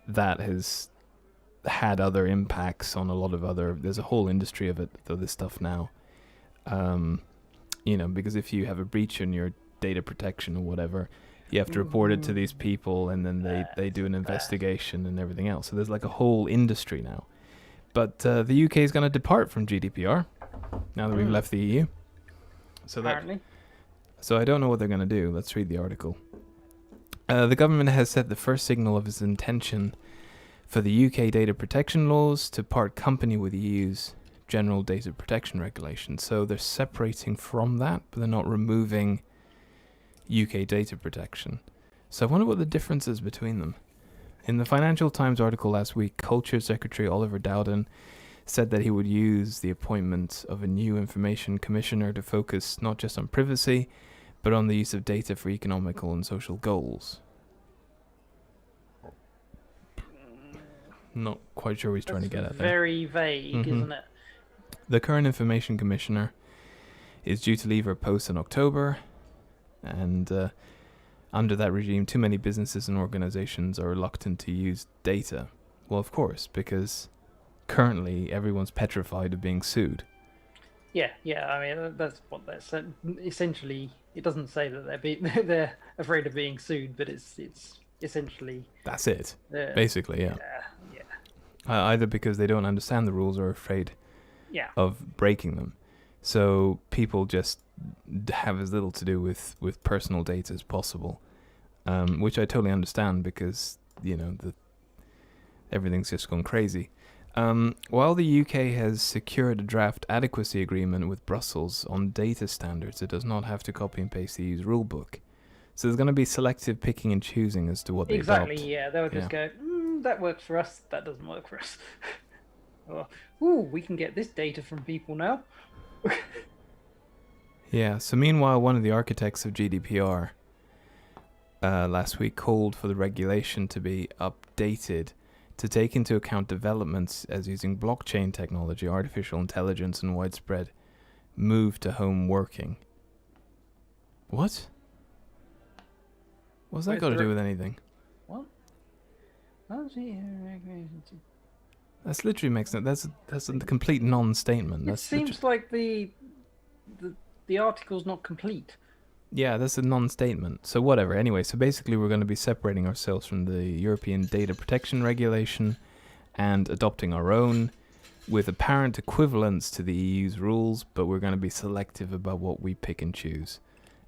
that has had other impacts on a lot of there's a whole industry of this stuff now. Because if you have a breach in your data protection or whatever, you have to report it to these people, and then they do an investigation and everything else. So there's like a whole industry now. But the UK is going to depart from GDPR now that we've left the EU. So apparently. So I don't know what they're going to do. Let's read the article. The government has set the first signal of its intention for the UK data protection laws to part company with the EU's general data protection regulation. So they're separating from that, but they're not removing UK data protection. So I wonder what the difference is between them. In the Financial Times article last week, Culture Secretary Oliver Dowden said that he would use the appointment of a new information commissioner to focus not just on privacy, but on the use of data for economical and social goals. Not quite sure what he's trying to get at there. Very vague, isn't it? The current information commissioner is due to leave her post in October, and under that regime, too many businesses and organizations are reluctant to use data. Well, of course, because currently everyone's petrified of being sued. Yeah. I mean, that's what they're saying. Essentially, it doesn't say that they're afraid of being sued, but it's essentially that's it. Basically, yeah. Yeah. Either because they don't understand the rules or are afraid of breaking them. So people just have as little to do with personal data as possible, which I totally understand because everything's just gone crazy. While the UK has secured a draft adequacy agreement with Brussels on data standards, it does not have to copy and paste the EU's rulebook. So there's going to be selective picking and choosing as to what they adopt. Exactly, yeah. They'll just go, that works for us, that doesn't work for us. Or, we can get this data from people now. Yeah, so meanwhile, one of the architects of GDPR last week called for the regulation to be updated to take into account developments as using blockchain technology, artificial intelligence, and widespread move to home working. What? What's that got to do with anything? What? That's literally makes sense. That's a complete non-statement. It seems like the article's not complete. Yeah, that's a non-statement. So whatever. Anyway, so basically we're going to be separating ourselves from the European Data Protection Regulation and adopting our own with apparent equivalence to the EU's rules, but we're going to be selective about what we pick and choose.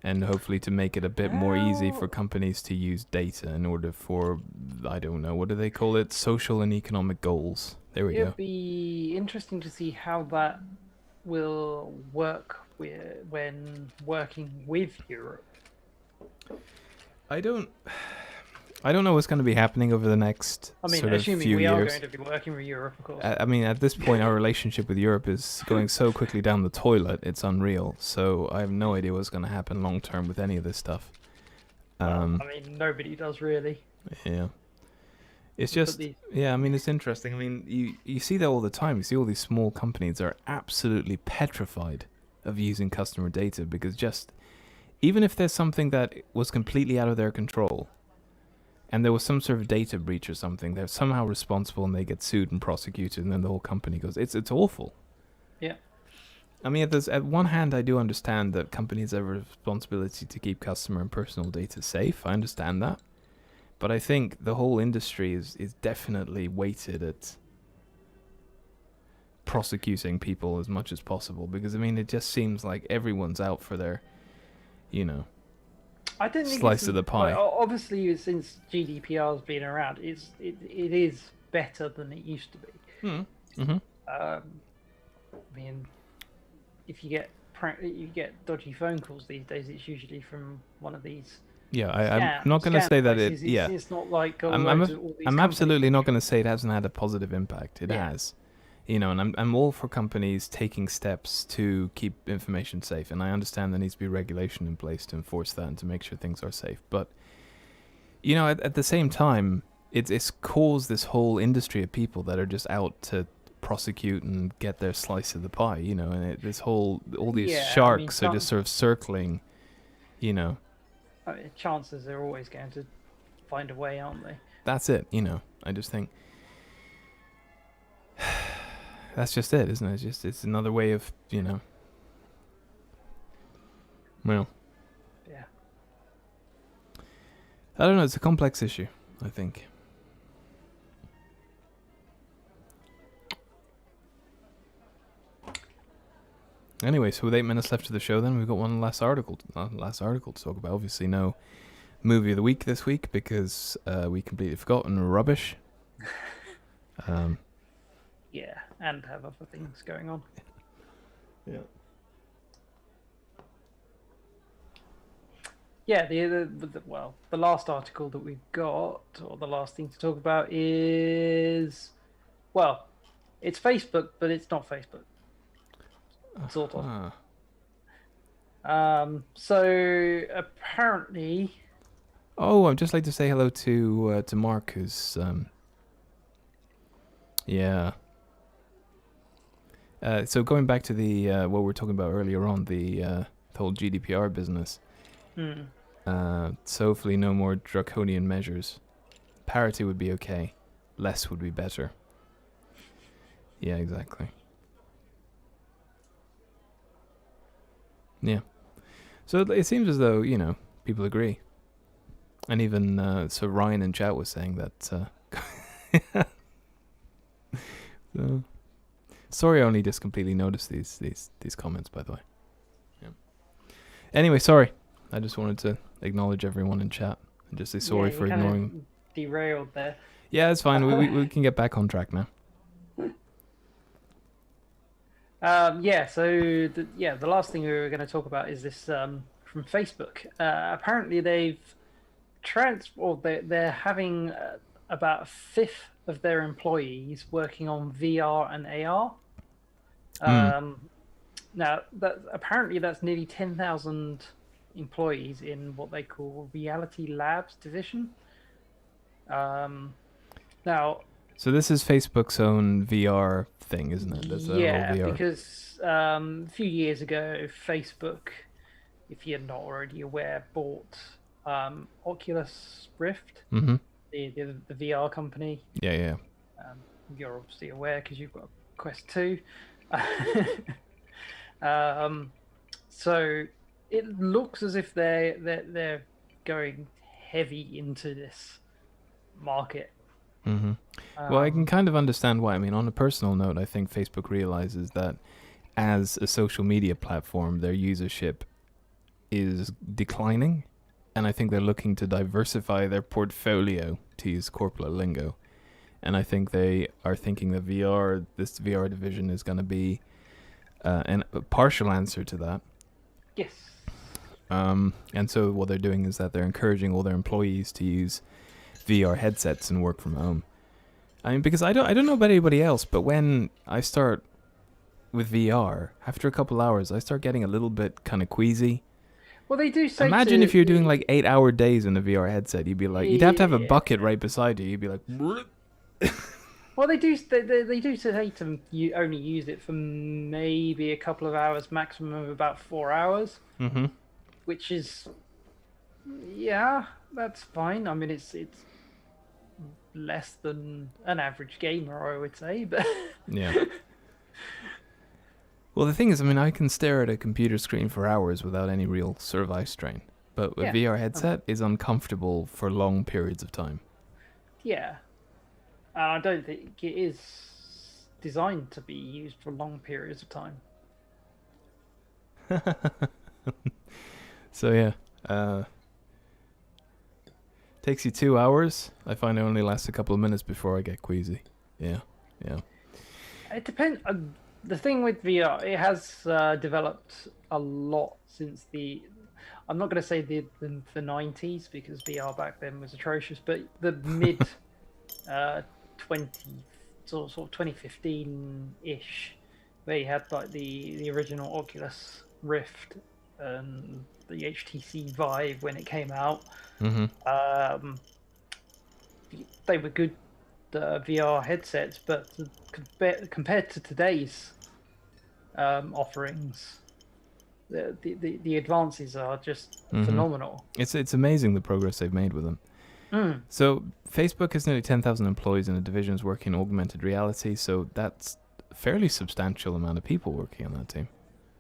and hopefully to make it a bit more easy for companies to use data in order for, I don't know, what do they call it? Social and economic goals. There we go. It'll be interesting to see how that will work when working with Europe. I don't know what's going to be happening over the next sort of few years. We are going to be working with Europe, of course. I mean, at this point, our relationship with Europe is going so quickly down the toilet, it's unreal. So I have no idea what's going to happen long term with any of this stuff. I mean, nobody does really. Yeah. It's just, I mean, it's interesting. I mean, you see that all the time. You see all these small companies that are absolutely petrified of using customer data because just, even if there's something that was completely out of their control, and there was some sort of data breach or something, they're somehow responsible and they get sued and prosecuted, and then the whole company goes, it's awful. Yeah. I mean, at one hand, I do understand that companies have a responsibility to keep customer and personal data safe. I understand that. But I think the whole industry is definitely weighted at prosecuting people as much as possible, because, I mean, it just seems like everyone's out for their, I don't think slice of the pie. Obviously, since GDPR's been around, it is better than it used to be. Mm-hmm. I mean, if you get dodgy phone calls these days, it's usually from one of these. Yeah, I'm not going to say that it. Yeah, it's not like I'm absolutely not going to say it hasn't had a positive impact. It has. And I'm all for companies taking steps to keep information safe, and I understand there needs to be regulation in place to enforce that and to make sure things are safe. But at the same time, it's caused this whole industry of people that are just out to prosecute and get their slice of the pie. And all these sharks are just sort of circling. Chances are always going to find a way, aren't they? That's it. I just think. That's just it, isn't it? It's another way of, well. Yeah. I don't know, it's a complex issue, I think. Anyway, so with 8 minutes left of the show then, we've got one last article to talk about. Obviously no movie of the week this week because we completely forgotten rubbish. Yeah, and have other things going on. Yeah. Yeah, the last article that we've got, or the last thing to talk about is, well, it's Facebook, but it's not Facebook. Sort of. So apparently. Oh, I'd just like to say hello to Mark, who's yeah. So going back to the what we were talking about earlier on, the whole GDPR business. So hopefully no more draconian measures. Parity would be okay. Less would be better. Yeah, exactly. Yeah. So it seems as though, people agree. And even, so Ryan in chat was saying that, so, sorry I only just completely noticed these comments, by the way. Yeah. Anyway, sorry. I just wanted to acknowledge everyone in chat and just say sorry for ignoring. Derailed there. Yeah, it's fine. We can get back on track now. So the last thing we were going to talk about is this from Facebook. Apparently they've they're having about a fifth of their employees working on VR and AR. Now that's nearly 10,000 employees in what they call Reality Labs division. Now. So this is Facebook's own VR thing, isn't it? VR. Because a few years ago, Facebook, if you're not already aware, bought Oculus Rift, mm-hmm. the VR company. Yeah. You're obviously aware because you've got Quest 2. So it looks as if they're going heavy into this market. Mm-hmm. Well, I can kind of understand why. I mean, on a personal note, I think Facebook realizes that as a social media platform, their usership is declining, and I think they're looking to diversify their portfolio, to use corporate lingo. And I think they are thinking that this VR division is going to be a partial answer to that. Yes. And so what they're doing is that they're encouraging all their employees to use VR headsets and work from home. I mean, because I don't know about anybody else, but when I start with VR, after a couple hours, I start getting a little bit kind of queasy. Well, they do say. Imagine if you're doing like 8-hour days in a VR headset, you'd be like, you'd have to have a bucket right beside you. You'd be like. Well, they do say to you only use it for maybe a couple of hours, maximum of about 4 hours. Mm-hmm. Which is, yeah, that's fine. I mean, it's less than an average gamer, I would say, but yeah. Well, the thing is, I mean, I can stare at a computer screen for hours without any real sort of eye strain, but a VR headset is uncomfortable for long periods of time. Yeah. I don't think it is designed to be used for long periods of time. So yeah, takes you 2 hours. I find it only lasts a couple of minutes before I get queasy. Yeah. It depends. The thing with VR, it has developed a lot since I'm not going to say the 90s, because VR back then was atrocious, but the mid 2015-ish, where you had like the original Oculus Rift and the HTC Vive when it came out. Mm-hmm. They were good VR headsets, but compared to today's offerings, the advances are just phenomenal. It's amazing the progress they've made with them. So Facebook has nearly 10,000 employees in the divisions working in augmented reality, so that's a fairly substantial amount of people working on that team.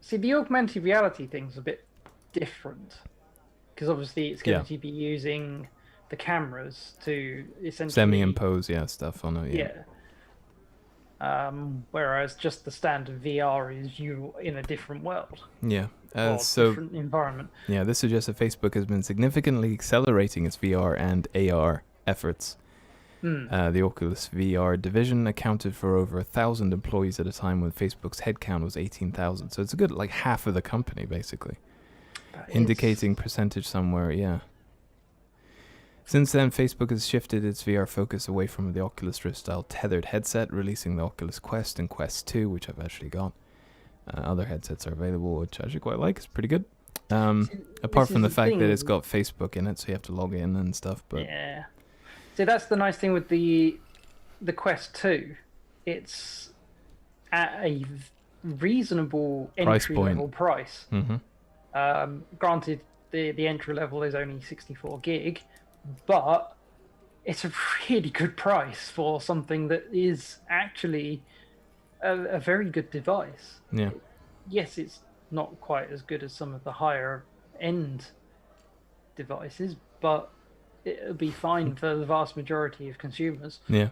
See, the augmented reality thing's a bit different, because obviously it's going to be using the cameras to essentially semi-impose stuff on it. Yeah. Whereas just the standard VR is you in a different world. Yeah. Different environment. Yeah, this suggests that Facebook has been significantly accelerating its VR and AR efforts. The Oculus VR division accounted for over 1,000 employees at a time when Facebook's headcount was 18,000. So it's a good like half of the company, basically. Indicating percentage somewhere, yeah. Since then, Facebook has shifted its VR focus away from the Oculus Rift-style tethered headset, releasing the Oculus Quest and Quest 2, which I've actually got. Other headsets are available, which I actually quite like. It's pretty good. Apart from the fact that it's got Facebook in it, so you have to log in and stuff. But yeah. So that's the nice thing with the Quest 2. It's at a reasonable entry-level price. Mm-hmm. Granted, the entry level is only 64 gig, but it's a really good price for something that is actually a very good device. Yeah. Yes, it's not quite as good as some of the higher end devices, but it'll be fine for the vast majority of consumers. Yeah.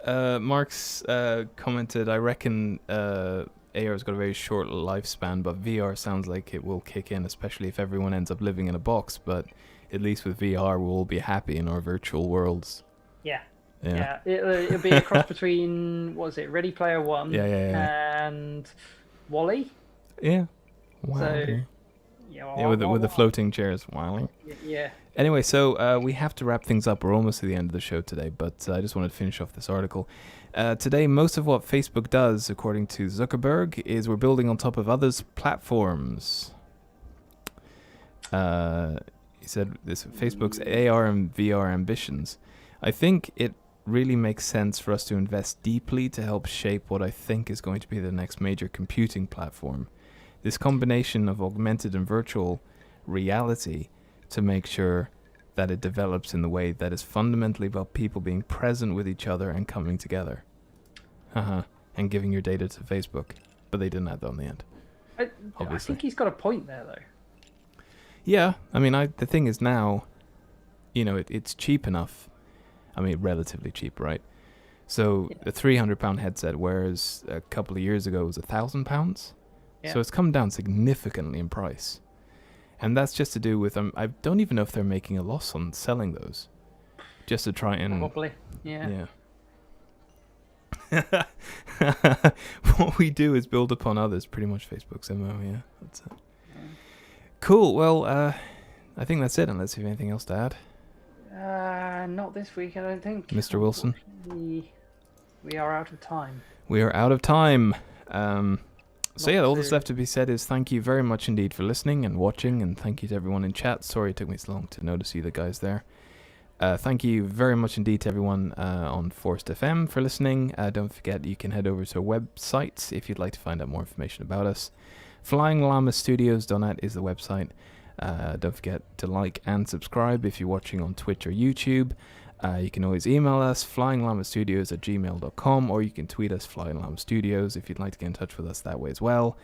Mark's commented, I reckon AR's got a very short lifespan, but VR sounds like it will kick in, especially if everyone ends up living in a box. But at least with VR, we'll all be happy in our virtual worlds. Yeah. It'll be a cross between, what was it, Ready Player One and WALL-E? Yeah. Wow. So, with the floating chairs. Wow. Yeah. Anyway, so we have to wrap things up. We're almost to the end of the show today, but I just wanted to finish off this article. Today, most of what Facebook does, according to Zuckerberg, is we're building on top of others' platforms. He said this Facebook's AR and VR ambitions. I think it really makes sense for us to invest deeply to help shape what I think is going to be the next major computing platform. This combination of augmented and virtual reality to make sure that it develops in the way that is fundamentally about people being present with each other and coming together. And giving your data to Facebook. But they didn't add that on the end. I think he's got a point there, though. Yeah, I mean, the thing is now, it's cheap enough. I mean, relatively cheap, right? So a £300 headset, whereas a couple of years ago it was £1,000. Yeah. So it's come down significantly in price. And that's just to do with I don't even know if they're making a loss on selling those, just to try and probably, yeah. What we do is build upon others. Pretty much Facebook's MO. Yeah, that's it. Cool. Well, I think that's it. Unless you have anything else to add. Not this week, I don't think. Mr. Wilson. We are out of time. We are out of time. So yeah, all that's left to be said is thank you very much indeed for listening and watching, and thank you to everyone in chat. Sorry it took me so long to notice you, the guys there. Thank you very much indeed to everyone on Forest FM for listening. Don't forget you can head over to our website if you'd like to find out more information about us. FlyingLlamaStudios.net is the website. Don't forget to like and subscribe if you're watching on Twitch or YouTube. You can always email us, flyinglamastudios@gmail.com, or you can tweet us, flyinglamastudios, if you'd like to get in touch with us that way as well.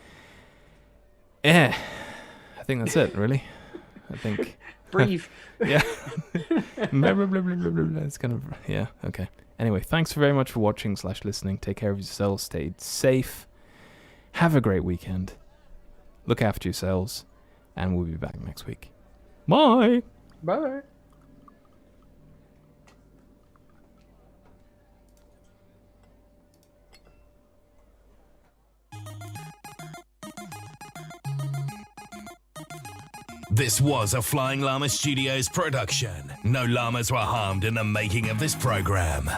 I think that's it, really. I think... Breathe. Yeah. It's kind of... Yeah, okay. Anyway, thanks very much for watching / listening. Take care of yourselves. Stay safe. Have a great weekend. Look after yourselves. And we'll be back next week. Bye. Bye. This was a Flying Llama Studios production. No llamas were harmed in the making of this program.